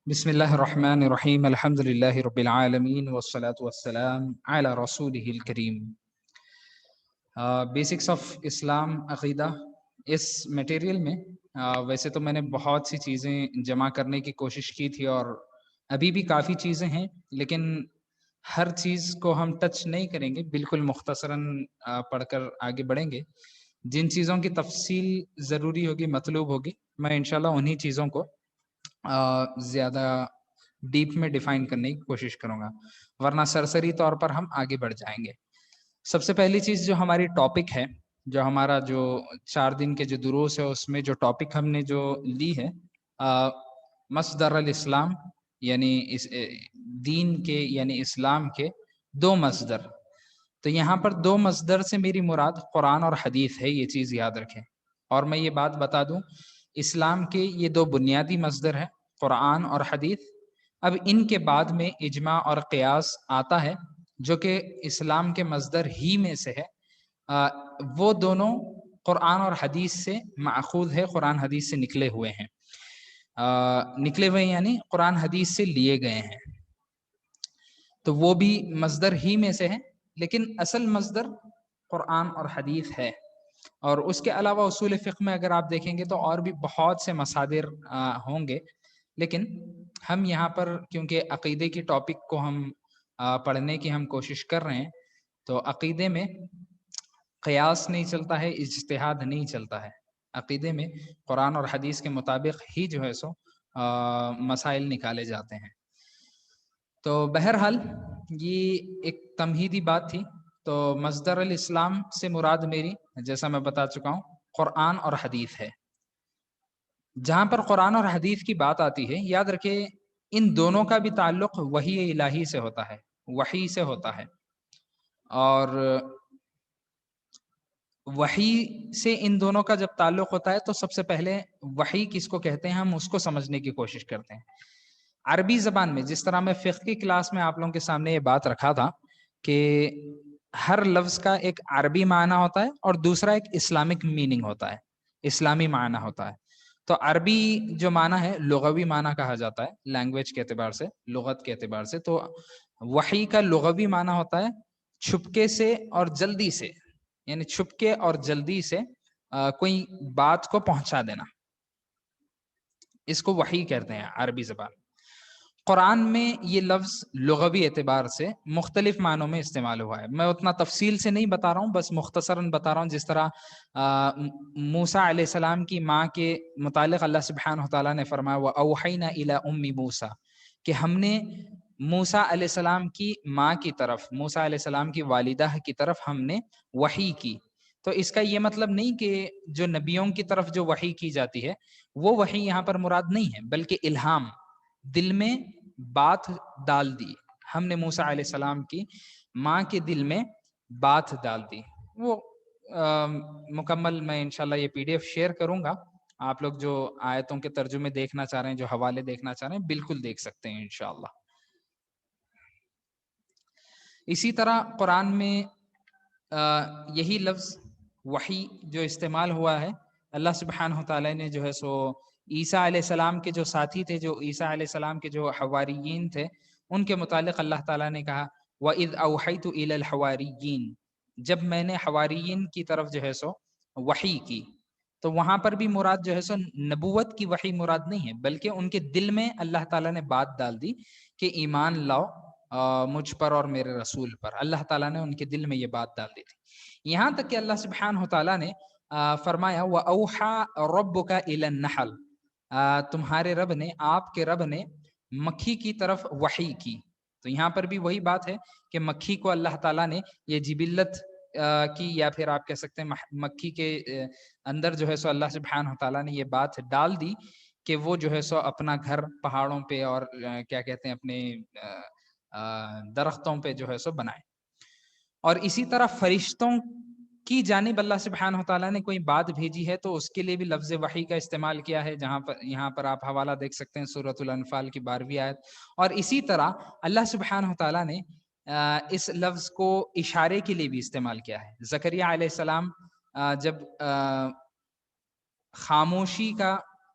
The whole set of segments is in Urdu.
بسم اللہ الرحمن الرحیم الحمد للہ رب العالمین والصلاة والسلام علی رسولہ الکریم۔ بیسکس آف اسلام عقیدہ، اس میٹیریل میں ویسے تو میں نے بہت سی چیزیں جمع کرنے کی کوشش کی تھی اور ابھی بھی کافی چیزیں ہیں، لیکن ہر چیز کو ہم ٹچ نہیں کریں گے، بالکل مختصراً پڑھ کر آگے بڑھیں گے۔ جن چیزوں کی تفصیل ضروری ہوگی، مطلوب ہوگی، میں انشاءاللہ انہی چیزوں کو زیادہ ڈیپ میں ڈیفائن کرنے کی کوشش کروں گا، ورنہ سرسری طور پر ہم آگے بڑھ جائیں گے۔ سب سے پہلی چیز جو ہماری ٹاپک ہے، جو ہمارا جو 4 دن کے جو دروس ہے، اس میں جو ٹاپک ہم نے جو لی ہے، مصدر الاسلام، یعنی اس دین کے یعنی اسلام کے 2 مصدر۔ تو یہاں پر 2 مصدر سے میری مراد قرآن اور حدیث ہے، یہ چیز یاد رکھیں۔ اور میں یہ بات بتا دوں، اسلام کے یہ 2 بنیادی مصدر ہیں، قرآن اور حدیث۔ اب ان کے بعد میں اجماع اور قیاس آتا ہے، جو کہ اسلام کے مصدر ہی میں سے ہے۔ وہ دونوں قرآن اور حدیث سے ماخوذ ہے، قرآن حدیث سے نکلے ہوئے ہیں، نکلے ہوئے یعنی قرآن حدیث سے لیے گئے ہیں۔ تو وہ بھی مصدر ہی میں سے ہے، لیکن اصل مصدر قرآن اور حدیث ہے۔ اور اس کے علاوہ اصول فقہ میں اگر آپ دیکھیں گے تو اور بھی بہت سے مصادر ہوں گے، لیکن ہم یہاں پر کیونکہ عقیدے کی ٹاپک کو ہم پڑھنے کی ہم کوشش کر رہے ہیں، تو عقیدے میں قیاس نہیں چلتا ہے، اجتہاد نہیں چلتا ہے۔ عقیدے میں قرآن اور حدیث کے مطابق ہی جو ہے سو مسائل نکالے جاتے ہیں۔ تو بہرحال یہ ایک تمہیدی بات تھی۔ تو مصدر الاسلام سے مراد میری، جیسا میں بتا چکا ہوں، قرآن اور حدیث ہے۔ جہاں پر قرآن اور حدیث کی بات آتی ہے، یاد رکھیں ان دونوں کا بھی تعلق وحی الہی سے ہوتا ہے، وحی سے ہوتا ہے۔ اور وحی سے ان دونوں کا جب تعلق ہوتا ہے تو سب سے پہلے وحی کس کو کہتے ہیں، ہم اس کو سمجھنے کی کوشش کرتے ہیں۔ عربی زبان میں، جس طرح میں فقہ کی کلاس میں آپ لوگوں کے سامنے یہ بات رکھا تھا کہ ہر لفظ کا ایک عربی معنی ہوتا ہے اور دوسرا ایک اسلامک میننگ ہوتا ہے، اسلامی معنی ہوتا ہے۔ تو عربی جو معنی ہے لغوی معنی کہا جاتا ہے، لینگویج کے اعتبار سے، لغت کے اعتبار سے۔ تو وحی کا لغوی معنی ہوتا ہے چھپکے سے اور جلدی سے، یعنی چھپکے اور جلدی سے کوئی بات کو پہنچا دینا، اس کو وحی کہتے ہیں عربی زبان۔ قرآن میں یہ لفظ لغوی اعتبار سے مختلف معنوں میں استعمال ہوا ہے، میں اتنا تفصیل سے نہیں بتا رہا ہوں، بس مختصراً بتا رہا ہوں۔ جس طرح موسیٰ علیہ السلام کی ماں کے متعلق اللہ سبحانہ تعالیٰ نے فرمایا وَأَوْحَيْنَا إِلَىٰ أُمِّ مُوسَىٰ، کہ ہم نے موسیٰ علیہ السلام کی ماں کی طرف، موسیٰ علیہ السلام کی والدہ کی طرف ہم نے وحی کی۔ تو اس کا یہ مطلب نہیں کہ جو نبیوں کی طرف جو وحی کی جاتی ہے وہ وحی یہاں پر مراد نہیں ہے، بلکہ الہام، دل میں بات ڈال دی۔ ہم نے موسیٰ علیہ السلام کی ماں کے دل میں بات ڈال دی۔ وہ مکمل میں انشاءاللہ یہ PDF شیئر کروں گا، آپ لوگ جو آیتوں کے ترجمے دیکھنا چاہ رہے ہیں، جو حوالے دیکھنا چاہ رہے ہیں، بالکل دیکھ سکتے ہیں انشاءاللہ۔ اسی طرح قرآن میں یہی لفظ وحی جو استعمال ہوا ہے، اللہ سبحانہ تعالیٰ نے جو ہے سو عیسیٰ علیہ السلام کے جو ساتھی تھے، جو عیسیٰ علیہ السلام کے جو حواریین تھے، ان کے متعلق اللہ تعالیٰ نے کہا وَإِذْ أَوْحَيْتُ إِلَى الْحَوَارِيِّينَ، جب میں نے حواریین کی طرف جو ہے سو وحی کی۔ تو وہاں پر بھی مراد جو ہے سو نبوت کی وحی مراد نہیں ہے، بلکہ ان کے دل میں اللہ تعالیٰ نے بات ڈال دی کہ ایمان لاؤ مجھ پر اور میرے رسول پر۔ اللہ تعالیٰ نے ان کے دل میں یہ بات ڈال دی تھی، یہاں تک کہ اللہ سبحانہ تعالیٰ نے فرمایا وَأَوْحَى رَبُّكَ إِلَى النَّحْلِ، تمہارے رب نے، آپ کے رب نے مکھی کی طرف وحی کی۔ تو یہاں پر بھی وہی بات ہے کہ مکھی کو اللہ تعالیٰ نے یہ جبلت کی، یا پھر آپ کہہ سکتے ہیں مکھی کے اندر جو ہے سو اللہ سبحانہ تعالیٰ نے یہ بات ڈال دی کہ وہ جو ہے سو اپنا گھر پہاڑوں پہ اور کیا کہتے ہیں اپنے درختوں پہ جو ہے سو بنائے۔ اور اسی طرح فرشتوں کی جانب اللہ سبحانہ تعالیٰ نے کوئی بات بھیجی ہے تو اس کے لیے بھی لفظ وحی کا استعمال کیا ہے، جہاں پر یہاں پر آپ حوالہ دیکھ سکتے ہیں سورۃ الانفال کی 12ویں آیت۔ اور اسی طرح اللہ سبحانہ تعالیٰ نے اس لفظ کو اشارے کے لیے بھی استعمال کیا ہے۔ زکریا علیہ السلام جب خاموشی کا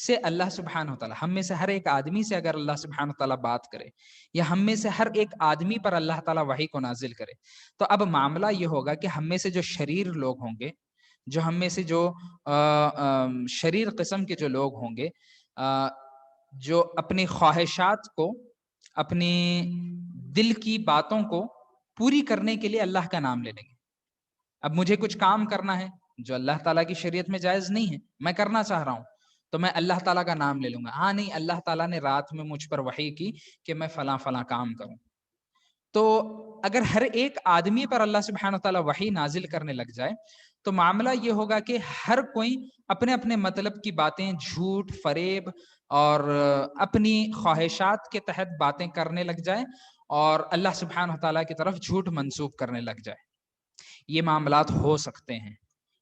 سے اللہ سبحانہ وتعالی، ہم میں سے ہر ایک آدمی سے اگر اللہ سبحانہ وتعالی بات کرے، یا ہم میں سے ہر ایک آدمی پر اللہ تعالیٰ وحی کو نازل کرے، تو اب معاملہ یہ ہوگا کہ ہم میں سے جو شریر لوگ ہوں گے، جو ہم میں سے جو شریر قسم کے جو لوگ ہوں گے، جو اپنی خواہشات کو، اپنی دل کی باتوں کو پوری کرنے کے لیے اللہ کا نام لے لیں گے. اب مجھے کچھ کام کرنا ہے جو اللہ تعالیٰ کی شریعت میں جائز نہیں ہے، میں کرنا چاہ رہا ہوں، تو میں اللہ تعالیٰ کا نام لے لوں گا. ہاں نہیں، اللہ تعالیٰ نے رات میں مجھ پر وحی کی کہ میں فلاں فلاں کام کروں. تو اگر ہر ایک آدمی پر اللہ سبحانہ وتعالیٰ وحی نازل کرنے لگ جائے تو معاملہ یہ ہوگا کہ ہر کوئی اپنے اپنے مطلب کی باتیں، جھوٹ، فریب اور اپنی خواہشات کے تحت باتیں کرنے لگ جائے اور اللہ سبحانہ وتعالیٰ کی طرف جھوٹ منسوب کرنے لگ جائے. یہ معاملات ہو سکتے ہیں.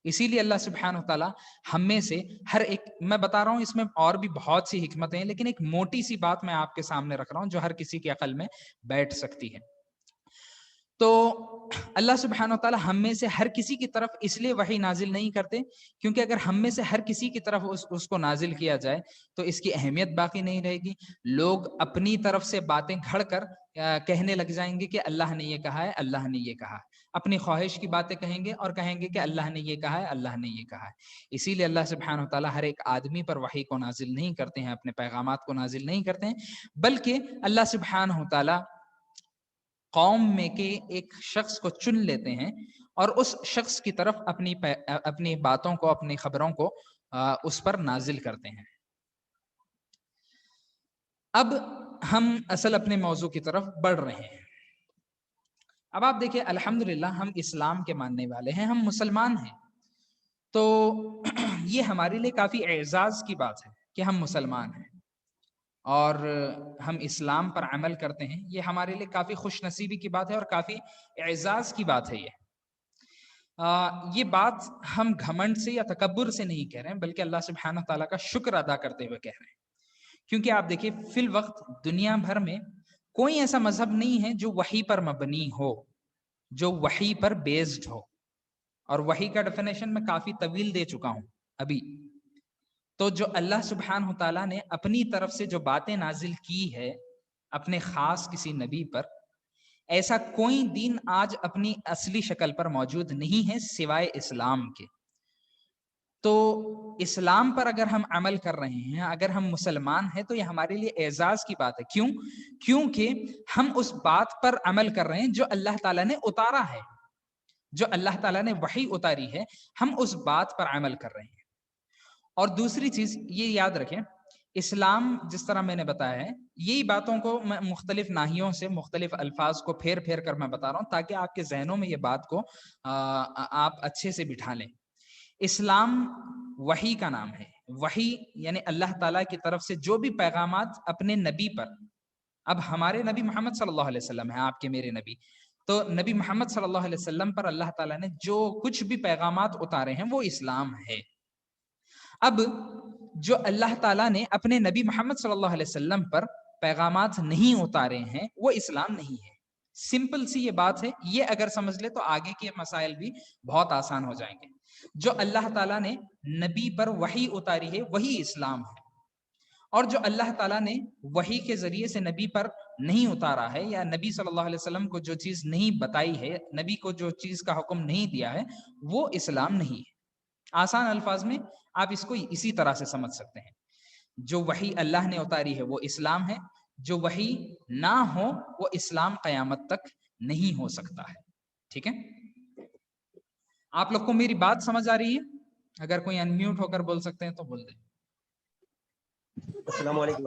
اسی لیے اللہ سبحانہ وتعالیٰ ہم میں سے ہر ایک، میں بتا رہا ہوں اس میں اور بھی بہت سی حکمتیں ہیں، لیکن ایک موٹی سی بات میں آپ کے سامنے رکھ رہا ہوں جو ہر کسی کے عقل میں بیٹھ سکتی ہے. تو اللہ سبحانہ وتعالیٰ ہم میں سے ہر کسی کی طرف اس لیے وحی نازل نہیں کرتے کیونکہ اگر ہم میں سے ہر کسی کی طرف اس کو نازل کیا جائے تو اس کی اہمیت باقی نہیں رہے گی. لوگ اپنی طرف سے باتیں گھڑ کر کہنے لگ جائیں گے کہ اللہ نے یہ کہا ہے، اللہ نے یہ کہا ہے. اپنی خواہش کی باتیں کہیں گے اور کہیں گے کہ اللہ نے یہ کہا ہے، اللہ نے یہ کہا ہے. اسی لیے اللہ سبحانہ وتعالیٰ ہر ایک آدمی پر وحی کو نازل نہیں کرتے ہیں، اپنے پیغامات کو نازل نہیں کرتے ہیں، بلکہ اللہ سبحانہ وتعالیٰ قوم میں کے ایک شخص کو چن لیتے ہیں اور اس شخص کی طرف اپنی باتوں کو، اپنی خبروں کو اس پر نازل کرتے ہیں. اب ہم اصل اپنے موضوع کی طرف بڑھ رہے ہیں. اب آپ دیکھیں، الحمدللہ ہم اسلام کے ماننے والے ہیں، ہم مسلمان ہیں، تو یہ ہمارے لیے کافی اعزاز کی بات ہے کہ ہم مسلمان ہیں اور ہم اسلام پر عمل کرتے ہیں. یہ ہمارے لیے کافی خوش نصیبی کی بات ہے اور کافی اعزاز کی بات ہے. یہ بات ہم گھمنڈ سے یا تکبر سے نہیں کہہ رہے ہیں، بلکہ اللہ سبحانہ تعالیٰ کا شکر ادا کرتے ہوئے کہہ رہے ہیں. کیونکہ آپ دیکھیں فی الوقت دنیا بھر میں کوئی ایسا مذہب نہیں ہے جو وحی پر مبنی ہو، جو وحی پر بیسڈ ہو. اور وحی کا ڈیفینیشن میں کافی طویل دے چکا ہوں ابھی. تو جو اللہ سبحانہ تعالیٰ نے اپنی طرف سے جو باتیں نازل کی ہے اپنے خاص کسی نبی پر، ایسا کوئی دین آج اپنی اصلی شکل پر موجود نہیں ہے سوائے اسلام کے. تو اسلام پر اگر ہم عمل کر رہے ہیں، اگر ہم مسلمان ہیں، تو یہ ہمارے لیے اعزاز کی بات ہے. کیوں؟ کیونکہ ہم اس بات پر عمل کر رہے ہیں جو اللہ تعالیٰ نے اتارا ہے، جو اللہ تعالیٰ نے وحی اتاری ہے، ہم اس بات پر عمل کر رہے ہیں. اور دوسری چیز یہ یاد رکھیں، اسلام جس طرح میں نے بتایا ہے، یہی باتوں کو میں مختلف ناحیوں سے، مختلف الفاظ کو پھیر پھیر کر میں بتا رہا ہوں تاکہ آپ کے ذہنوں میں یہ بات کو آپ اچھے سے بٹھا لیں. اسلام وحی کا نام ہے. وحی یعنی اللہ تعالیٰ کی طرف سے جو بھی پیغامات اپنے نبی پر، اب ہمارے نبی محمد صلی اللہ علیہ وسلم ہیں، آپ کے میرے نبی، تو نبی محمد صلی اللہ علیہ وسلم پر اللہ تعالیٰ نے جو کچھ بھی پیغامات اتارے ہیں وہ اسلام ہے. اب جو اللہ تعالیٰ نے اپنے نبی محمد صلی اللہ علیہ وسلم پر پیغامات نہیں اتارے ہیں وہ اسلام نہیں ہے. سمپل سی یہ بات ہے. یہ اگر سمجھ لے تو آگے کے مسائل بھی بہت آسان ہو جائیں گے. جو اللہ تعالیٰ نے نبی پر وحی اتاری ہے وہی اسلام ہے، اور جو اللہ تعالیٰ نے وحی کے ذریعے سے نبی پر نہیں اتارا ہے، یا نبی صلی اللہ علیہ وسلم کو جو چیز نہیں بتائی ہے، نبی کو جو چیز کا حکم نہیں دیا ہے، وہ اسلام نہیں ہے. آسان الفاظ میں آپ اس کو اسی طرح سے سمجھ سکتے ہیں. جو وحی اللہ نے اتاری ہے وہ اسلام ہے، جو وحی نہ ہو وہ اسلام قیامت تک نہیں ہو سکتا ہے. ٹھیک ہے؟ آپ لوگ کو میری بات سمجھ آ رہی ہے؟ اگر کوئی انمیوٹ ہو کر بول سکتے ہیں تو بول دیں. السلام علیکم.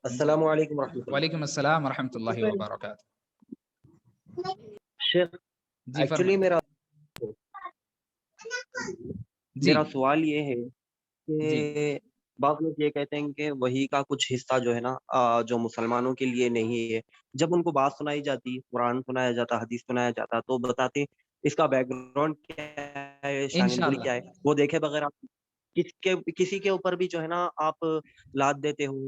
السلام علیکم ورحمۃ اللہ. وعلیکم السلام ورحمۃ اللہ وبرکاتہ. شیخ ایکچولی میرا سوال یہ ہے کہ بعض لوگ یہ کہتے ہیں کہ وحی کا کچھ حصہ جو ہے نا جو مسلمانوں کے لیے نہیں ہے، جب ان کو بات سنائی جاتی، قرآن سنایا جاتا، حدیث سنایا جاتا، تو بتاتے اس کا بیک گراؤنڈ کیا ہے، شان نزول کیا ہے، وہ دیکھے بغیر آپ کسی کے اوپر بھی جو ہے نا آپ لاد دیتے ہو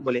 بولے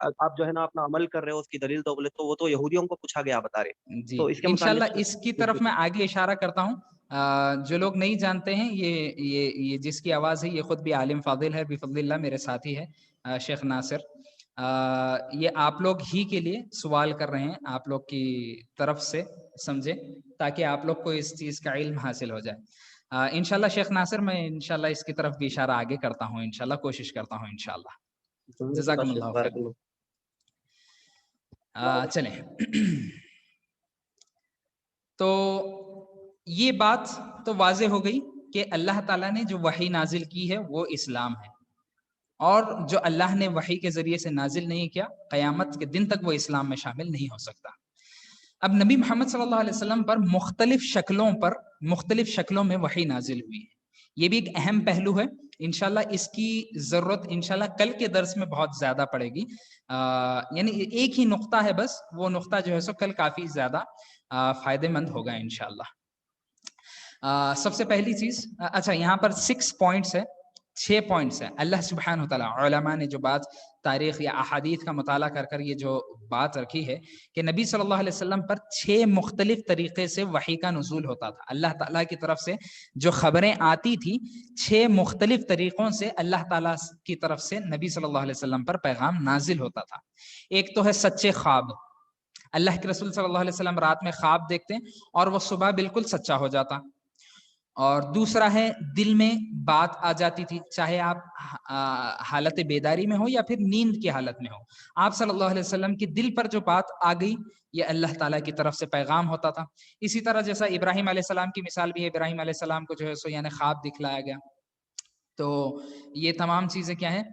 آپ جو ہے نا اپنا عمل کر رہے ہو اس کی دلیل دو، بولے تو وہ تو یہودیوں کو پوچھا گیا بتا رہے. جی. تو اس کے متعلق انشاءاللہ اس کی طرف میں آگے اشارہ کرتا ہوں. جو لوگ نہیں جانتے ہیں، یہ جس کی آواز ہے یہ خود بھی عالم فاضل ہے بفضل اللہ، میرے ساتھی ہے شیخ ناصر. یہ آپ لوگ ہی کے لیے سوال کر رہے ہیں، آپ لوگ کی طرف سے سمجھے، تاکہ آپ لوگ کو اس چیز کا علم حاصل ہو جائے. انشاءاللہ شیخ ناصر، میں انشاءاللہ اس کی طرف بھی اشارہ آگے کرتا ہوں، انشاءاللہ کوشش کرتا ہوں انشاءاللہ. بارک اللہ جزاکم شیخ، اللہ بارک خیر. اللہ. چلیں. تو یہ بات تو واضح ہو گئی کہ اللہ تعالیٰ نے جو وحی نازل کی ہے وہ اسلام ہے، اور جو اللہ نے وحی کے ذریعے سے نازل نہیں کیا، قیامت کے دن تک وہ اسلام میں شامل نہیں ہو سکتا. اب نبی محمد صلی اللہ علیہ وسلم پر مختلف شکلوں میں وحی نازل ہوئی ہے. یہ بھی ایک اہم پہلو ہے. انشاءاللہ اس کی ضرورت انشاءاللہ کل کے درس میں بہت زیادہ پڑے گی. یعنی ایک ہی نقطہ ہے بس، وہ نقطہ جو ہے سو کل کافی زیادہ فائدہ مند ہوگا انشاءاللہ. سب سے پہلی چیز، اچھا یہاں پر 6 پوائنٹس ہے، 6 پوائنٹس ہیں. اللہ سبحانہ وتعالی علماء نے جو بات تاریخ یا احادیث کا مطالعہ کر کر یہ جو بات رکھی ہے کہ نبی صلی اللہ علیہ وسلم پر 6 مختلف طریقے سے وحی کا نزول ہوتا تھا. اللہ تعالیٰ کی طرف سے جو خبریں آتی تھی 6 مختلف طریقوں سے اللہ تعالیٰ کی طرف سے نبی صلی اللہ علیہ وسلم پر پیغام نازل ہوتا تھا. ایک تو ہے سچے خواب. اللہ کے رسول صلی اللہ علیہ وسلم رات میں خواب دیکھتے اور وہ صبح بالکل سچا ہو جاتا. اور دوسرا ہے دل میں بات آ جاتی تھی، چاہے آپ حالت بیداری میں ہو یا پھر نیند کی حالت میں ہو، آپ صلی اللہ علیہ وسلم کی دل پر جو بات آ گئی یہ اللہ تعالیٰ کی طرف سے پیغام ہوتا تھا. اسی طرح جیسا ابراہیم علیہ السلام کی مثال بھی ہے، ابراہیم علیہ السلام کو جو ہے سو یعنی خواب دکھلایا گیا. تو یہ تمام چیزیں کیا ہیں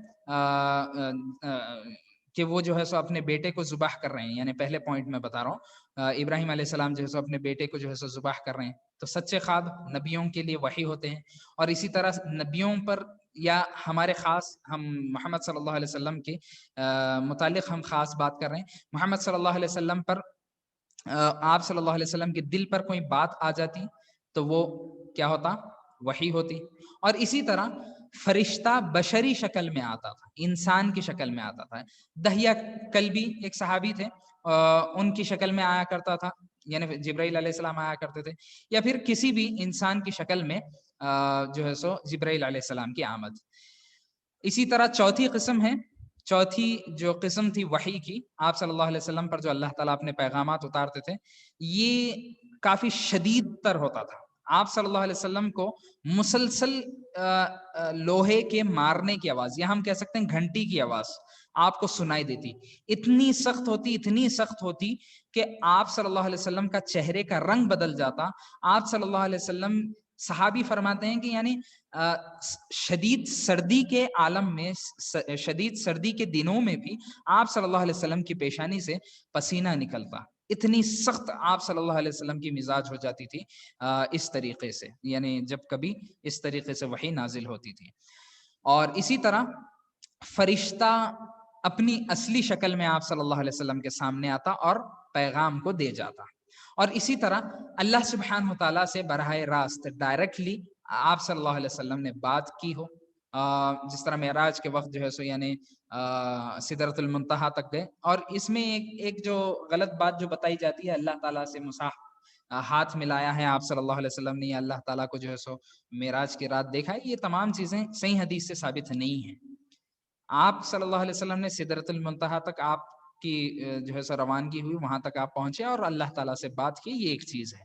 کہ وہ جو ہے سو اپنے بیٹے کو ذبح کر رہے ہیں. یعنی پہلے پوائنٹ میں بتا رہا ہوں، ابراہیم علیہ السلام جو ہے سو اپنے بیٹے کو جو ہے سو ذبح کر رہے ہیں. تو سچے خواب نبیوں کے لیے وحی ہوتے ہیں. اور اسی طرح نبیوں پر یا ہمارے خاص، ہم محمد صلی اللہ علیہ وسلم کے متعلق ہم خاص بات کر رہے ہیں. محمد صلی اللہ علیہ وسلم پر آپ صلی اللہ علیہ وسلم کے دل پر کوئی بات آ جاتی تو وہ کیا ہوتا؟ وحی ہوتی. اور اسی طرح فرشتہ بشری شکل میں آتا تھا، انسان کی شکل میں آتا تھا. دہیہ کلبی ایک صحابی تھے، ان کی شکل میں آیا کرتا تھا، یعنی جبرائیل علیہ السلام آیا کرتے تھے، یا پھر کسی بھی انسان کی شکل میں جو ہے سو جبرائیل علیہ السلام کی آمد. اسی طرح چوتھی جو قسم تھی وحی کی، آپ صلی اللہ علیہ وسلم پر جو اللہ تعالیٰ اپنے پیغامات اتارتے تھے، یہ کافی شدید تر ہوتا تھا. آپ صلی اللہ علیہ وسلم کو مسلسل لوہے کے مارنے کی آواز، یا ہم کہہ سکتے ہیں گھنٹی کی آواز آپ کو سنائی دیتی. اتنی سخت ہوتی کہ آپ صلی اللہ علیہ وسلم کا چہرے کا رنگ بدل جاتا. آپ صلی اللہ علیہ وسلم، صحابی فرماتے ہیں کہ یعنی شدید سردی کے عالم میں، شدید سردی کے دنوں میں بھی آپ صلی اللہ علیہ وسلم کی پیشانی سے پسینہ نکلتا. اتنی سخت آپ صلی اللہ علیہ وسلم کی مزاج ہو جاتی تھی اس طریقے سے، یعنی جب کبھی اس طریقے سے وحی نازل ہوتی تھی. اور اسی طرح فرشتہ اپنی اصلی شکل میں آپ صلی اللہ علیہ وسلم کے سامنے آتا اور پیغام کو دے جاتا. اور اسی طرح اللہ سبحانہ وتعالیٰ سے براہ راست ڈائریکٹلی آپ صلی اللہ علیہ وسلم نے بات کی ہو. جس طرح معراج کے وقت جو ہے سو یعنی سدرۃ المنتہا تک گئے. اور اس میں ایک جو غلط بات جو بتائی جاتی ہے، اللہ تعالیٰ سے ہاتھ ملایا ہے آپ صلی اللہ علیہ وسلم نے، یا اللہ تعالیٰ کو جو ہے سو معراج کی رات دیکھا ہے، یہ تمام چیزیں صحیح حدیث سے ثابت نہیں ہیں. آپ صلی اللہ علیہ وسلم نے سدرۃ المنتہا تک آپ کی جو ہے سو روانگی ہوئی، وہاں تک آپ پہنچے اور اللہ تعالیٰ سے بات کی، یہ ایک چیز ہے.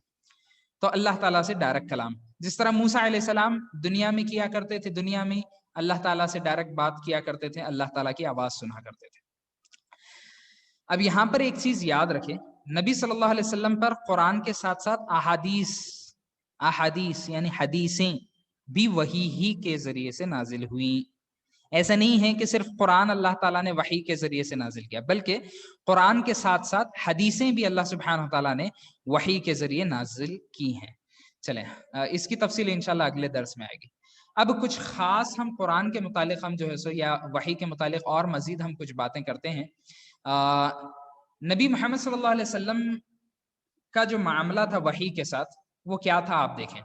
تو اللہ تعالیٰ سے ڈائریکٹ کلام، جس طرح موسیٰ علیہ السلام دنیا میں کیا کرتے تھے، دنیا میں اللہ تعالیٰ سے ڈائریکٹ بات کیا کرتے تھے، اللہ تعالیٰ کی آواز سنا کرتے تھے. اب یہاں پر ایک چیز یاد رکھیں، نبی صلی اللہ علیہ وسلم پر قرآن کے ساتھ ساتھ احادیث یعنی حدیثیں بھی وحی ہی کے ذریعے سے نازل ہوئیں. ایسا نہیں ہے کہ صرف قرآن اللہ تعالیٰ نے وحی کے ذریعے سے نازل کیا، بلکہ قرآن کے ساتھ ساتھ حدیثیں بھی اللہ سبحانہ تعالیٰ نے وحی کے ذریعے نازل کی ہیں. چلیں اس کی تفصیل انشاءاللہ اگلے درس میں آئے گی. اب کچھ خاص ہم قرآن کے متعلق ہم جو ہے سو یا وحی کے متعلق اور مزید ہم کچھ باتیں کرتے ہیں. نبی محمد صلی اللہ علیہ وسلم کا جو معاملہ تھا وحی کے ساتھ، وہ کیا تھا آپ دیکھیں.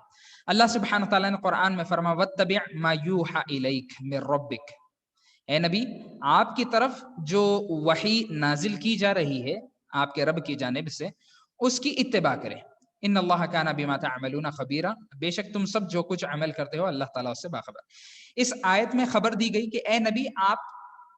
اللہ سبحانہ تعالیٰ نے قرآن میں فرمایا وَاتَّبِعْ مَا يُوحَى إِلَيْكَ مِن رَبِّكَ، اے نبی آپ کی طرف جو وحی نازل کی جا رہی ہے آپ کے رب کی جانب سے اس کی اتباع کریں. ان اللہ کان بما تعملون خبیرا، بے شک تم سب جو کچھ عمل کرتے ہو اللہ تعالیٰ اس سے باخبر. اس آیت میں خبر دی گئی کہ اے نبی آپ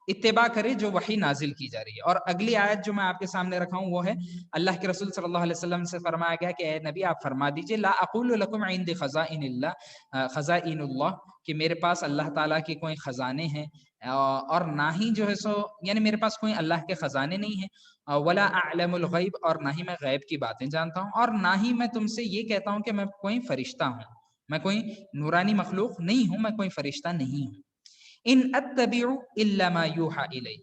اتباع کرے جو وحی نازل کی جا رہی ہے. اور اگلی آیت جو میں آپ کے سامنے رکھا ہوں وہ ہے اللہ کے رسول صلی اللہ علیہ وسلم سے فرمایا گیا کہ اے نبی آپ فرما دیجئے لا اقول لکم عندی خزائن اللہ، کہ میرے پاس اللہ تعالیٰ کی کوئی خزانے ہیں اور نہ ہی جو ہے سو یعنی میرے پاس کوئی اللہ کے خزانے نہیں ہیں، ولا اعلم الغیب، اور نہ ہی میں غیب کی باتیں جانتا ہوں، اور نہ ہی میں تم سے یہ کہتا ہوں کہ میں کوئی فرشتہ ہوں، میں کوئی نورانی مخلوق نہیں ہوں، میں کوئی فرشتہ نہیں ہوں. ان اتبع الا ما یوحى الی،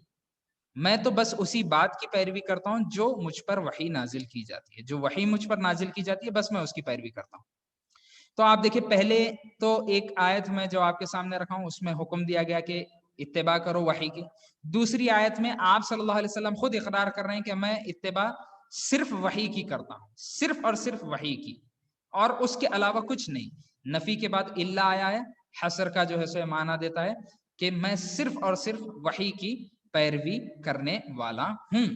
میں تو بس اسی بات کی پیروی کرتا ہوں جو مجھ پر وحی نازل کی جاتی ہے، جو وحی مجھ پر نازل کی جاتی ہے بس میں اس کی پیروی کرتا ہوں. تو آپ دیکھیں پہلے تو ایک آیت میں جو آپ کے سامنے رکھا ہوں اس میں حکم دیا گیا کہ اتباع کرو وحی کی. دوسری آیت میں آپ صلی اللہ علیہ وسلم خود اقرار کر رہے ہیں کہ میں اتباع صرف وحی کی کرتا ہوں، صرف اور صرف وحی کی، اور اس کے علاوہ کچھ نہیں. نفی کے بعد الا آیا ہے، حصر کا جو ہے سو معنی دیتا ہے کہ میں صرف اور صرف وحی کی پیروی کرنے والا ہوں.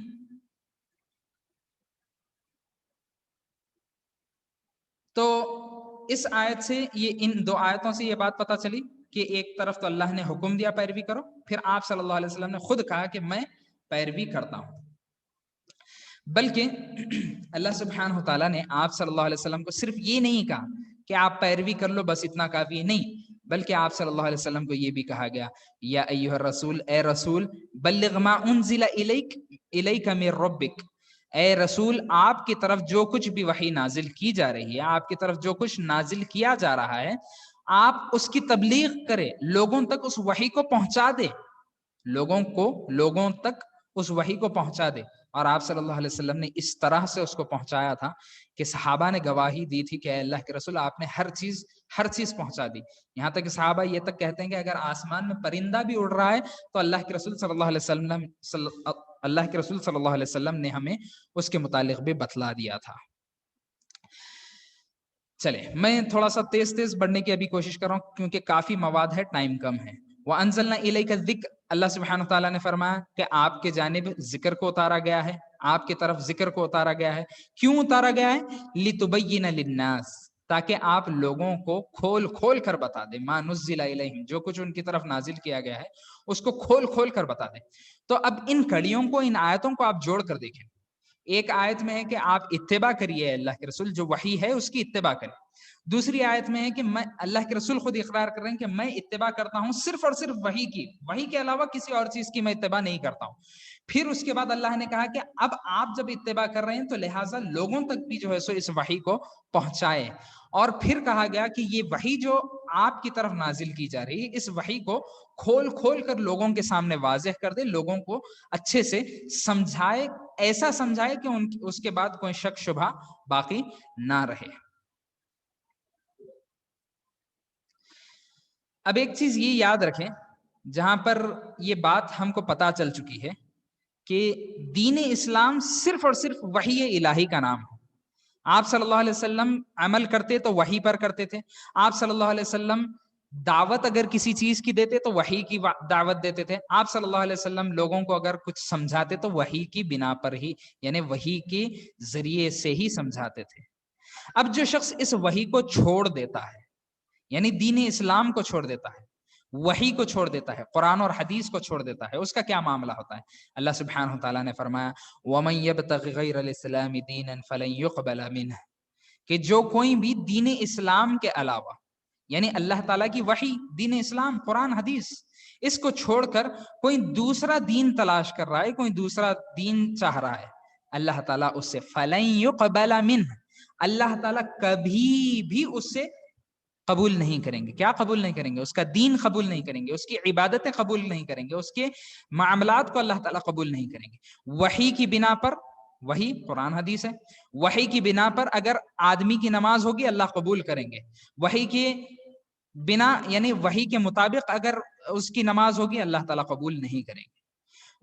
تو اس آیت سے ان دو آیتوں سے یہ بات پتہ چلی کہ ایک طرف تو اللہ نے حکم دیا پیروی کرو، پھر آپ صلی اللہ علیہ وسلم نے خود کہا کہ میں پیروی کرتا ہوں. بلکہ اللہ سبحانہ تعالیٰ نے آپ صلی اللہ علیہ وسلم کو صرف یہ نہیں کہا کہ آپ پیروی کر لو بس اتنا کافی ہے، نہیں، بلکہ آپ صلی اللہ علیہ وسلم کو یہ بھی کہا گیا یا ایھا الرسول، اے رسول، بلغ ما انزل الیک من ربک، اے رسول آپ کی طرف جو کچھ بھی وحی نازل کی جا رہی ہے، آپ کی طرف جو کچھ نازل کیا جا رہا ہے، آپ اس کی تبلیغ کرے، لوگوں تک اس وحی کو پہنچا دے، لوگوں تک اس وحی کو پہنچا دے. اور آپ صلی اللہ علیہ وسلم نے اس طرح سے اس کو پہنچایا تھا کہ صحابہ نے گواہی دی تھی کہ اے اللہ کے رسول آپ نے ہر چیز پہنچا دی. یہاں تک کہ صحابہ یہ تک کہتے ہیں کہ اگر آسمان میں پرندہ بھی اڑ رہا ہے تو اللہ کے رسول صلی اللہ علیہ وسلم نے ہمیں اس کے متعلق بھی بتلا دیا تھا. چلے میں تھوڑا سا تیز بڑھنے کی ابھی کوشش کر رہا ہوں کیونکہ کافی مواد ہے، ٹائم کم ہے. وَأَنزَلْنَا إِلَيْكَ الذِّكْرَ، اللہ سبحانہ تعالیٰ نے فرمایا کہ آپ کے جانب ذکر کو اتارا گیا ہے، آپ کی طرف ذکر کو اتارا گیا ہے. کیوں اتارا گیا ہے؟ لِتُبَيِّنَ لِلنَّاسِ، تاکہ آپ لوگوں کو کھول کر بتا دیں، ما نزل الیہم، جو کچھ ان کی طرف نازل کیا گیا ہے اس کو کھول کر بتا دیں. تو اب ان کڑیوں کو، ان آیتوں کو آپ جوڑ کر دیکھیں. ایک آیت میں ہے کہ آپ اتباع کریے اللہ کے رسول، جو وحی ہے اس کی اتباع کریں. دوسری آیت میں ہے کہ میں، اللہ کے رسول خود اقرار کر رہے ہیں کہ میں اتباع کرتا ہوں صرف اور صرف وحی کے علاوہ کسی اور چیز کی میں اتباع نہیں کرتا ہوں. پھر اس کے بعد اللہ نے کہا کہ اب آپ جب اتباع کر رہے ہیں تو لہٰذا لوگوں تک بھی جو ہے سو اس وحی کو پہنچائے. اور پھر کہا گیا کہ یہ وحی جو آپ کی طرف نازل کی جا رہی ہے اس وحی کو کھول کر لوگوں کے سامنے واضح کر دے، لوگوں کو اچھے سے سمجھائے، ایسا سمجھائے کہ اس کے بعد کوئی شک شبہ باقی نہ رہے. اب ایک چیز یہ یاد رکھیں جہاں پر یہ بات ہم کو پتہ چل چکی ہے کہ دین اسلام صرف اور صرف وحی الہی کا نام ہے. آپ صلی اللہ علیہ وسلم عمل کرتے تو وحی پر کرتے تھے. آپ صلی اللہ علیہ وسلم دعوت اگر کسی چیز کی دیتے تو وحی کی دعوت دیتے تھے. آپ صلی اللہ علیہ وسلم لوگوں کو اگر کچھ سمجھاتے تو وحی کی بنا پر ہی، یعنی وحی کے ذریعے سے ہی سمجھاتے تھے. اب جو شخص اس وحی کو چھوڑ دیتا ہے، یعنی دین اسلام کو چھوڑ دیتا ہے، وحی کو چھوڑ دیتا ہے، قرآن اور حدیث کو چھوڑ دیتا ہے، اس کا کیا معاملہ ہوتا ہے؟ اللہ سبحانہ تعالیٰ نے فرمایا وَمَن يَبْتَغِ غَيْرَ الْإِسْلَامِ دِينًا فَلَن يُقْبَلَ مِنْهُ، کہ جو کوئی بھی دین اسلام کے علاوہ، یعنی اللہ تعالیٰ کی وحی، دین اسلام، قرآن حدیث، اس کو چھوڑ کر کوئی دوسرا دین تلاش کر رہا ہے، کوئی دوسرا دین چاہ رہا ہے، اللہ تعالیٰ اس سے فَلَن يُقْبَلَ مِنْهُ، اللہ تعالیٰ کبھی بھی اس سے قبول نہیں کریں گے. کیا قبول نہیں کریں گے؟ اس کا دین قبول نہیں کریں گے، اس کی عبادتیں قبول نہیں کریں گے، اس کے معاملات کو اللہ تعالیٰ قبول نہیں کریں گے. وحی کی بنا پر، وحی قرآن حدیث ہے، وحی کی بنا پر اگر آدمی کی نماز ہوگی اللہ قبول کریں گے. وحی کے بنا یعنی وحی کے مطابق اگر اس کی نماز ہوگی اللہ تعالیٰ قبول نہیں کریں گے.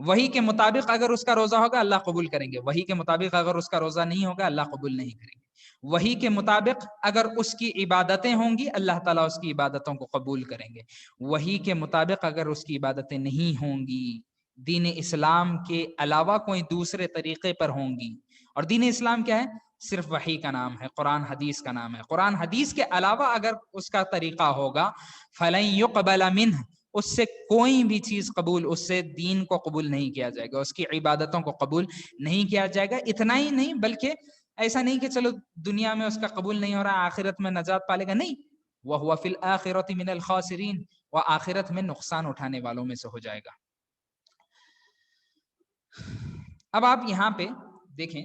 وحی کے مطابق اگر اس کا روزہ ہوگا اللہ قبول کریں گے. وحی کے مطابق اگر اس کا روزہ نہیں ہوگا اللہ قبول نہیں کریں گے. وحی کے مطابق اگر اس کی عبادتیں ہوں گی اللہ تعالیٰ اس کی عبادتوں کو قبول کریں گے. وحی کے مطابق اگر اس کی عبادتیں نہیں ہوں گی، دین اسلام کے علاوہ کوئی دوسرے طریقے پر ہوں گی، اور دین اسلام کیا ہے؟ صرف وحی کا نام ہے، قرآن حدیث کا نام ہے. قرآن حدیث کے علاوہ اگر اس کا طریقہ ہوگا فَلَن يُقْبَلَ مِنْهُ، اس سے کوئی بھی چیز قبول، اس سے دین کو قبول نہیں کیا جائے گا، اس کی عبادتوں کو قبول نہیں کیا جائے گا. اتنا ہی نہیں بلکہ ایسا نہیں کہ چلو دنیا میں اس کا قبول نہیں ہو رہا آخرت میں نجات پالے گا، نہیں، وَهُوَ فِي الْآخِرَةِ مِنَ الْخَاسِرِينَ، وہ آخرت میں نقصان اٹھانے والوں میں سے ہو جائے گا. اب آپ یہاں پہ دیکھیں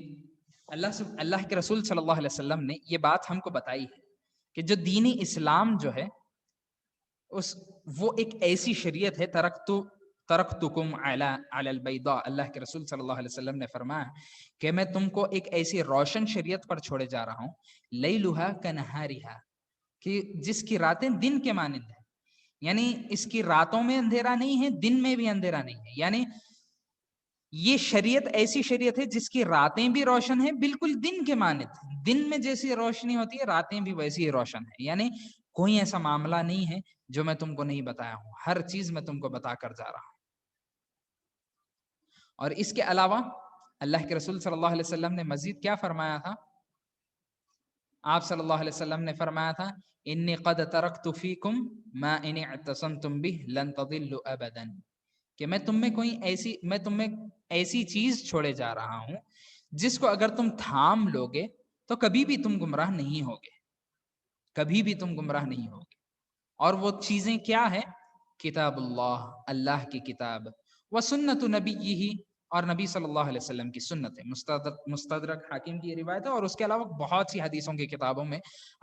اللہ کے رسول صلی اللہ علیہ وسلم نے یہ بات ہم کو بتائی ہے کہ جو دین اسلام جو ہے وہ ایک ایسی شریعت ہے، ترکتکم علی البیضاء. اللہ کے رسول صلی اللہ علیہ وسلم نے فرمایا کہ میں تم کو ایک ایسی روشن شریعت پر چھوڑے جا رہا ہوں، لیلھا کنہارھا، کہ جس کی راتیں دن کے مانند ہیں. یعنی اس کی راتوں میں اندھیرا نہیں ہے، دن میں بھی اندھیرا نہیں ہے. یعنی یہ شریعت ایسی شریعت ہے جس کی راتیں بھی روشن ہیں بالکل دن کے مانند. دن میں جیسی روشنی ہوتی ہے راتیں بھی ویسی ہی روشن ہے. یعنی کوئی ایسا معاملہ نہیں ہے جو میں تم کو نہیں بتایا ہوں، ہر چیز میں تم کو بتا کر جا رہا ہوں. اور اس کے علاوہ اللہ کے رسول صلی اللہ علیہ وسلم نے مزید کیا فرمایا تھا؟ آپ صلی اللہ علیہ وسلم نے فرمایا تھا انی قد ترکت فیکم ما ان اعتصمتم به لن تضلوا ابدا، کہ میں تم میں ایسی چیز چھوڑے جا رہا ہوں جس کو اگر تم تھام لوگے تو کبھی بھی تم گمراہ نہیں ہوگے، کبھی بھی تم گمراہ نہیں ہوگے. اور وہ چیزیں کیا ہے؟ کتاب اللہ، اللہ کی کتاب، و سنت نبیہ، اور نبی صلی اللہ علیہ وسلم کی سنت ہے. مستدرک حاکم کی یہ روایت ہے، اور اس کے علاوہ بہت سی حدیثوں کی کتابوں میں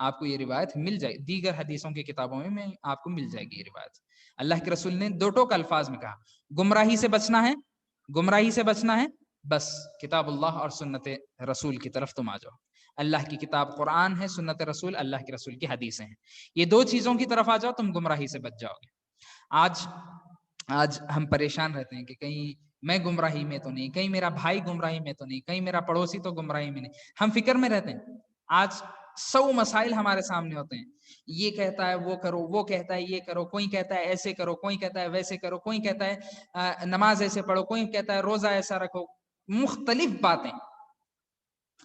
آپ کو یہ روایت مل جائے، دیگر حدیثوں کی کتابوں میں آپ کو مل جائے گی یہ روایت. اللہ کے رسول نے دو ٹوک الفاظ میں کہا گمراہی سے بچنا ہے، گمراہی سے بچنا ہے، بس کتاب اللہ اور سنت رسول کی طرف تم آ جاؤ. اللہ کی کتاب قرآن ہے، سنت رسول اللہ کے رسول کی حدیثیں ہیں، یہ دو چیزوں کی طرف آ جاؤ تم گمراہی سے بچ جاؤ گے. آج ہم پریشان رہتے ہیں کہ کہیں میں گمراہی میں تو نہیں، کہیں میرا بھائی گمراہی میں تو نہیں، کہیں میرا پڑوسی تو گمراہی میں نہیں. ہم فکر میں رہتے ہیں. آج 100 مسائل ہمارے سامنے ہوتے ہیں، یہ کہتا ہے وہ کرو، وہ کہتا ہے یہ کرو، کوئی کہتا ہے ایسے کرو، کوئی کہتا ہے ویسے کرو، کوئی کہتا ہے نماز ایسے پڑھو، کوئی کہتا ہے روزہ ایسا رکھو، مختلف باتیں.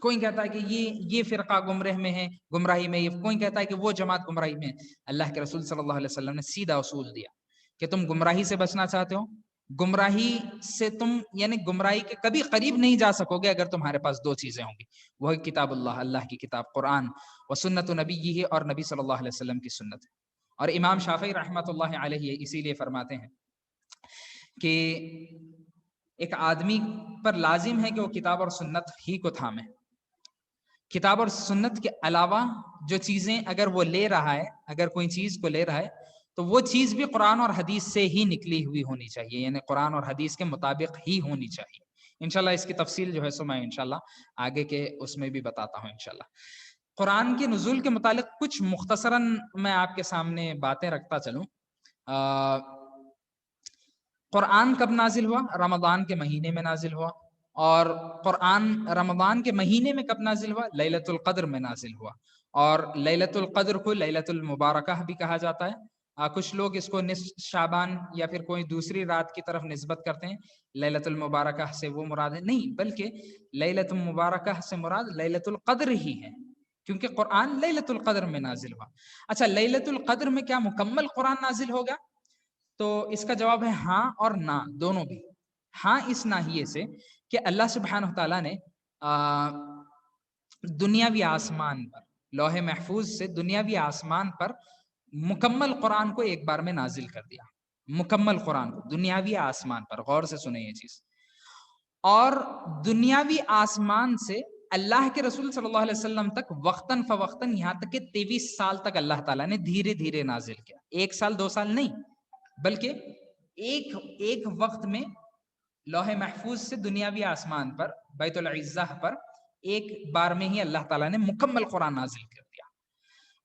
کوئی کہتا ہے کہ یہ فرقہ گمراہ میں ہے، گمراہی میں، کوئی کہتا ہے کہ وہ جماعت گمراہی میں. اللہ کے رسول صلی اللہ علیہ وسلم نے سیدھا اصول دیا کہ تم گمراہی سے بچنا چاہتے ہو، گمراہی سے تم یعنی گمراہی کے کبھی قریب نہیں جا سکو گے اگر تمہارے پاس دو چیزیں ہوں گی، وہ کتاب اللہ، اللہ کی کتاب قرآن، و سنت نبی، اور نبی صلی اللہ علیہ وسلم کی سنت. اور امام شافعی رحمۃ اللہ علیہ اسی لیے فرماتے ہیں کہ ایک آدمی پر لازم ہے کہ وہ کتاب اور سنت ہی کو تھامے. کتاب اور سنت کے علاوہ جو چیزیں اگر وہ لے رہا ہے، اگر کوئی چیز کو لے رہا ہے تو وہ چیز بھی قرآن اور حدیث سے ہی نکلی ہوئی ہونی چاہیے، یعنی قرآن اور حدیث کے مطابق ہی ہونی چاہیے. انشاءاللہ اس کی تفصیل جو ہے سو میں انشاءاللہ آگے کے اس میں بھی بتاتا ہوں انشاءاللہ. قرآن کے نزول کے متعلق کچھ مختصراً میں آپ کے سامنے باتیں رکھتا چلوں. قرآن کب نازل ہوا؟ رمضان کے مہینے میں نازل ہوا. اور قرآن رمضان کے مہینے میں کب نازل ہوا؟ لیلۃ القدر میں نازل ہوا. اور لیلۃ القدر کو لیلۃ المبارکہ بھی کہا جاتا ہے. کچھ لوگ اس کو نصف شعبان یا پھر کوئی دوسری رات کی طرف نسبت کرتے ہیں. لیلۃ المبارکہ سے وہ مراد ہے نہیں، بلکہ لیلۃ المبارکہ سے مراد لیلۃ القدر ہی ہے، کیونکہ قرآن لیلۃ القدر میں نازل ہوا. اچھا، لیلۃ القدر میں کیا مکمل قرآن نازل ہوگا؟ تو اس کا جواب ہے ہاں اور نہ، دونوں بھی. ہاں اس ناحیے سے کہ اللہ سبحانہ تعالیٰ نے دنیاوی آسمان پر، لوح محفوظ سے دنیاوی آسمان پر مکمل قرآن کو ایک بار میں نازل کر دیا. مکمل قرآن کو دنیاوی آسمان پر، غور سے سنیں یہ چیز. اور دنیاوی آسمان سے اللہ کے رسول صلی اللہ علیہ وسلم تک وقتاً فوقتاً، یہاں تک کہ 23 سال تک اللہ تعالیٰ نے دھیرے دھیرے نازل کیا. 1 سال 2 سال نہیں، بلکہ ایک وقت میں لوح محفوظ سے دنیاوی آسمان پر، بیت العزہ پر، ایک بار میں ہی اللہ تعالیٰ نے مکمل قرآن نازل کر دیا.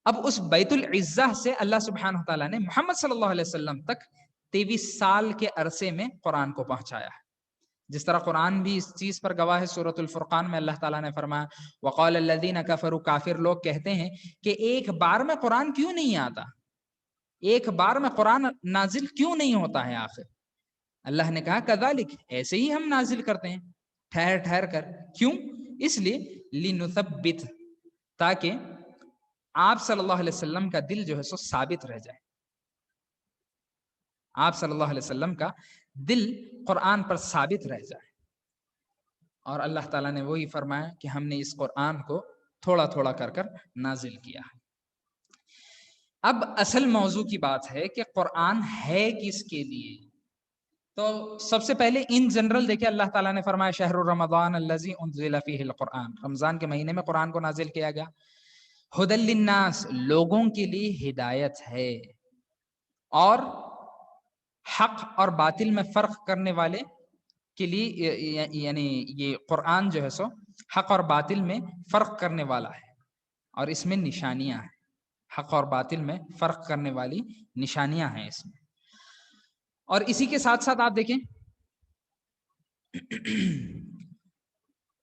اب اس بیت العزہ سے اللہ سبحانہ تعالیٰ نے محمد صلی اللہ علیہ وسلم تک 23 سال کے عرصے میں قرآن کو پہنچایا ہے. جس طرح قرآن بھی اس چیز پر گواہ ہے. سورۃ الفرقان میں اللہ تعالیٰ نے فرمایا وقال الذین کفروا، کافر لوگ کہتے ہیں کہ ایک بار میں قرآن کیوں نہیں آتا، ایک بار میں قرآن نازل کیوں نہیں ہوتا ہے آخر. اللہ نے کہا کذالک، ایسے ہی ہم نازل کرتے ہیں ٹھہر ٹھہر کر. کیوں؟ اس لیے لنثبت، تاکہ آپ صلی اللہ علیہ وسلم کا دل جو ہے سو ثابت رہ جائے. آپ صلی اللہ علیہ وسلم کا دل قرآن پر ثابت رہ جائے. اور اللہ تعالیٰ نے وہی فرمایا کہ ہم نے اس قرآن کو تھوڑا تھوڑا کر کر نازل کیا ہے. اب اصل موضوع کی بات ہے کہ قرآن ہے کس کے لیے. تو سب سے پہلے ان جنرل دیکھیں، اللہ تعالیٰ نے فرمایا شہر رمضان الذی انزل فیہ القرآن، رمضان کے مہینے میں قرآن کو نازل کیا گیا. ھدی للناس، لوگوں کے لیے ہدایت ہے، اور حق اور باطل میں فرق کرنے والے کے لیے، یعنی یہ قرآن جو ہے سو حق اور باطل میں فرق کرنے والا ہے، اور اس میں نشانیاں ہیں. حق اور باطل میں فرق کرنے والی نشانیاں ہیں اس میں. اور اسی کے ساتھ ساتھ آپ دیکھیں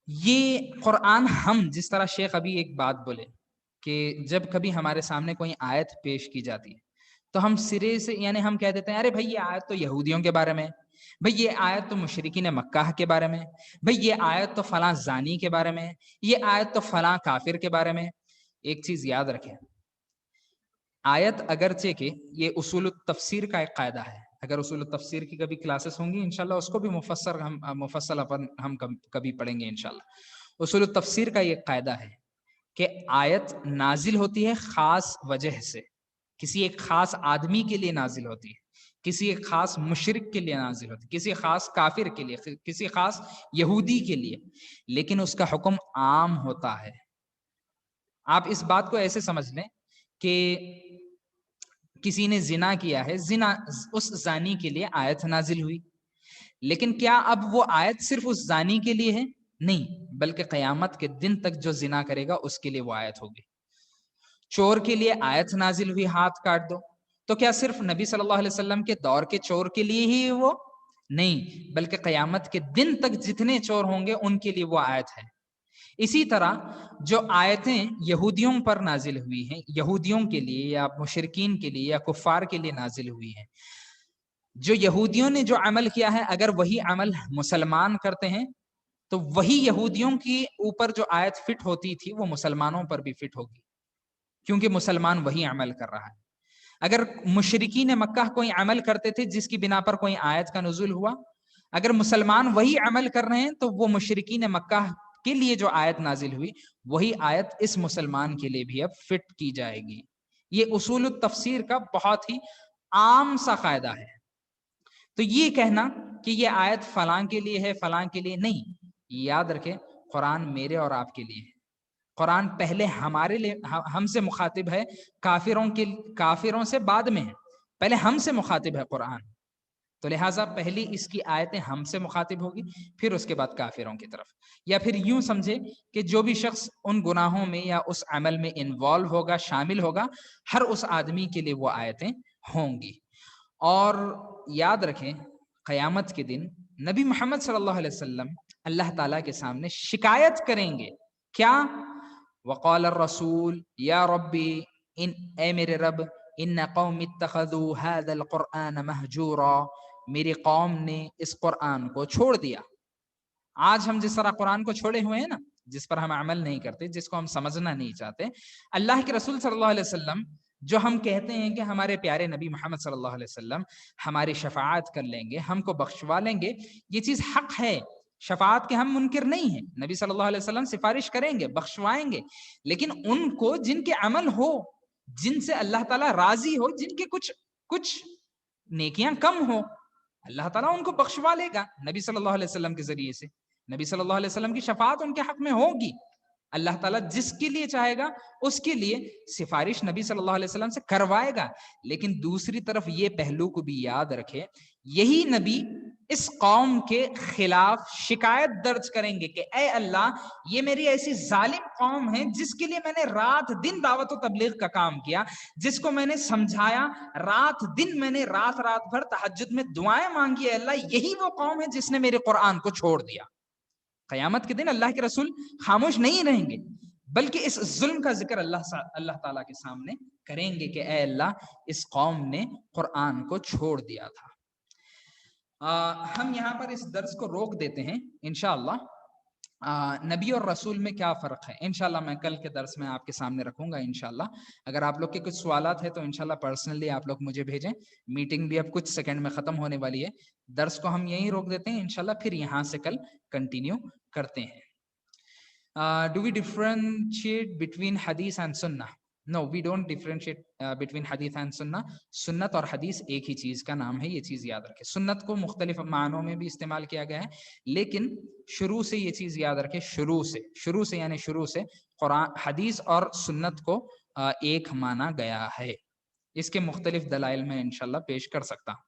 یہ قرآن، ہم جس طرح شیخ ابھی ایک بات بولے کہ جب کبھی ہمارے سامنے کوئی آیت پیش کی جاتی ہے تو ہم سرے سے یعنی ہم کہہ دیتے ہیں ارے بھائی یہ آیت تو یہودیوں کے بارے میں، بھائی یہ آیت تو مشرکین مکہ کے بارے میں، بھائی یہ آیت تو فلاں زانی کے بارے میں، یہ آیت تو فلاں کافر کے بارے میں. ایک چیز یاد رکھیں، آیت اگرچہ کہ یہ اصول التفسیر کا ایک قاعدہ ہے، اگر اصول التفسیر کی کبھی کلاسز ہوں گی انشاءاللہ اس کو بھی مفصل ہم کبھی پڑھیں گے انشاءاللہ. اصول التفسیر کا یہ قاعدہ ہے کہ آیت نازل ہوتی ہے خاص وجہ سے، کسی ایک خاص آدمی کے لیے نازل ہوتی ہے، کسی ایک خاص مشرک کے لیے نازل ہوتی ہے، کسی خاص کافر کے لیے، کسی خاص یہودی کے لیے، لیکن اس کا حکم عام ہوتا ہے. آپ اس بات کو ایسے سمجھ لیں کہ کسی نے زنا کیا ہے، زنا اس زانی کے لیے آیت نازل ہوئی، لیکن کیا اب وہ آیت صرف اس زانی کے لیے ہے؟ نہیں، بلکہ قیامت کے دن تک جو زنا کرے گا اس کے لیے وہ آیت ہوگی. چور کے لیے آیت نازل ہوئی ہاتھ کاٹ دو، تو کیا صرف نبی صلی اللہ علیہ وسلم کے دور کے چور کے لیے ہی وہ؟ نہیں، بلکہ قیامت کے دن تک جتنے چور ہوں گے ان کے لیے وہ آیت ہے. اسی طرح جو آیتیں یہودیوں پر نازل ہوئی ہیں، یہودیوں کے لیے یا مشرکین کے لیے یا کفار کے لیے نازل ہوئی ہیں، جو یہودیوں نے جو عمل کیا ہے اگر وہی عمل مسلمان کرتے ہیں تو وہی یہودیوں کی اوپر جو آیت فٹ ہوتی تھی وہ مسلمانوں پر بھی فٹ ہوگی، کیونکہ مسلمان وہی عمل کر رہا ہے. اگر مشرکین مکہ کوئی عمل کرتے تھے جس کی بنا پر کوئی آیت کا نزول ہوا، اگر مسلمان وہی عمل کر رہے ہیں تو وہ مشرکین مکہ کے لیے جو آیت نازل ہوئی وہی آیت اس مسلمان کے لیے بھی اب فٹ کی جائے گی. یہ اصول التفسیر کا بہت ہی عام سا قاعدہ ہے. تو یہ کہنا کہ یہ آیت فلاں کے لیے ہے فلاں کے لیے نہیں، یاد رکھیں قرآن میرے اور آپ کے لیے ہے. قرآن پہلے ہمارے لیے، ہم سے مخاطب ہے، کافروں سے بعد میں ہے، پہلے ہم سے مخاطب ہے قرآن. تو لہٰذا پہلی اس کی آیتیں ہم سے مخاطب ہوگی، پھر اس کے بعد کافروں کی طرف. یا پھر یوں سمجھے کہ جو بھی شخص ان گناہوں میں یا اس عمل میں انوالو ہوگا، شامل ہوگا، ہر اس آدمی کے لیے وہ آیتیں ہوں گی. اور یاد رکھیں قیامت کے دن نبی محمد صلی اللہ علیہ وسلم اللہ تعالیٰ کے سامنے شکایت کریں گے. کیا؟ وقال الرسول یا ربی، اے میرے رب، ان قوم اتخذوا هذا القرآن مہجورا، میری قوم نے اس قرآن کو چھوڑ دیا. آج ہم جس طرح قرآن کو چھوڑے ہوئے ہیں نا، جس پر ہم عمل نہیں کرتے، جس کو ہم سمجھنا نہیں چاہتے، اللہ کے رسول صلی اللہ علیہ وسلم جو ہم کہتے ہیں کہ ہمارے پیارے نبی محمد صلی اللہ علیہ وسلم ہماری شفاعت کر لیں گے، ہم کو بخشوا لیں گے، یہ چیز حق ہے، شفاعت کے ہم منکر نہیں ہیں. نبی صلی اللہ علیہ وسلم سفارش کریں گے، بخشوائیں گے، لیکن ان کو جن کے عمل ہو، جن سے اللہ تعالیٰ راضی ہو، جن کے کچھ نیکیاں کم ہو، اللہ تعالیٰ ان کو بخشوا لے گا نبی صلی اللہ علیہ وسلم کے ذریعے سے. نبی صلی اللہ علیہ وسلم کی شفاعت ان کے حق میں ہوگی. اللہ تعالیٰ جس کے لیے چاہے گا اس کے لیے سفارش نبی صلی اللہ علیہ وسلم سے کروائے گا. لیکن دوسری طرف یہ پہلو کو بھی یاد رکھے، یہی نبی اس قوم کے خلاف شکایت درج کریں گے کہ اے اللہ یہ میری ایسی ظالم قوم ہے جس کے لیے میں نے رات دن دعوت و تبلیغ کا کام کیا، جس کو میں نے سمجھایا، رات دن میں نے رات بھر تہجد میں دعائیں مانگی، اے اللہ یہی وہ قوم ہے جس نے میرے قرآن کو چھوڑ دیا۔ قیامت کے دن اللہ کے رسول خاموش نہیں رہیں گے، بلکہ اس ظلم کا ذکر اللہ تعالیٰ کے سامنے کریں گے کہ اے اللہ اس قوم نے قرآن کو چھوڑ دیا تھا۔ ہم یہاں پر اس درس کو روک دیتے ہیں انشاءاللہ۔ نبی اور رسول میں کیا فرق ہے انشاءاللہ میں کل کے درس میں آپ کے سامنے رکھوں گا انشاءاللہ۔ اگر آپ لوگ کے کچھ سوالات ہیں تو انشاءاللہ پرسنلی آپ لوگ مجھے بھیجیں۔ میٹنگ بھی اب کچھ سیکنڈ میں ختم ہونے والی ہے، درس کو ہم یہیں روک دیتے ہیں انشاءاللہ، پھر یہاں سے کل کنٹینیو کرتے ہیں۔ Do we differentiate between hadith and sunnah? No, we don't differentiate between hadith and sunnah. سنت اور حدیث ایک ہی چیز کا نام ہے، یہ چیز یاد رکھیں۔ سنت کو مختلف معنوں میں بھی استعمال کیا گیا ہے، لیکن شروع سے یہ چیز یاد رکھیں، شروع سے یعنی شروع سے قرآن، حدیث اور سنت کو ایک مانا گیا ہے۔ اس کے مختلف دلائل میں انشاءاللہ پیش کر سکتا ہوں۔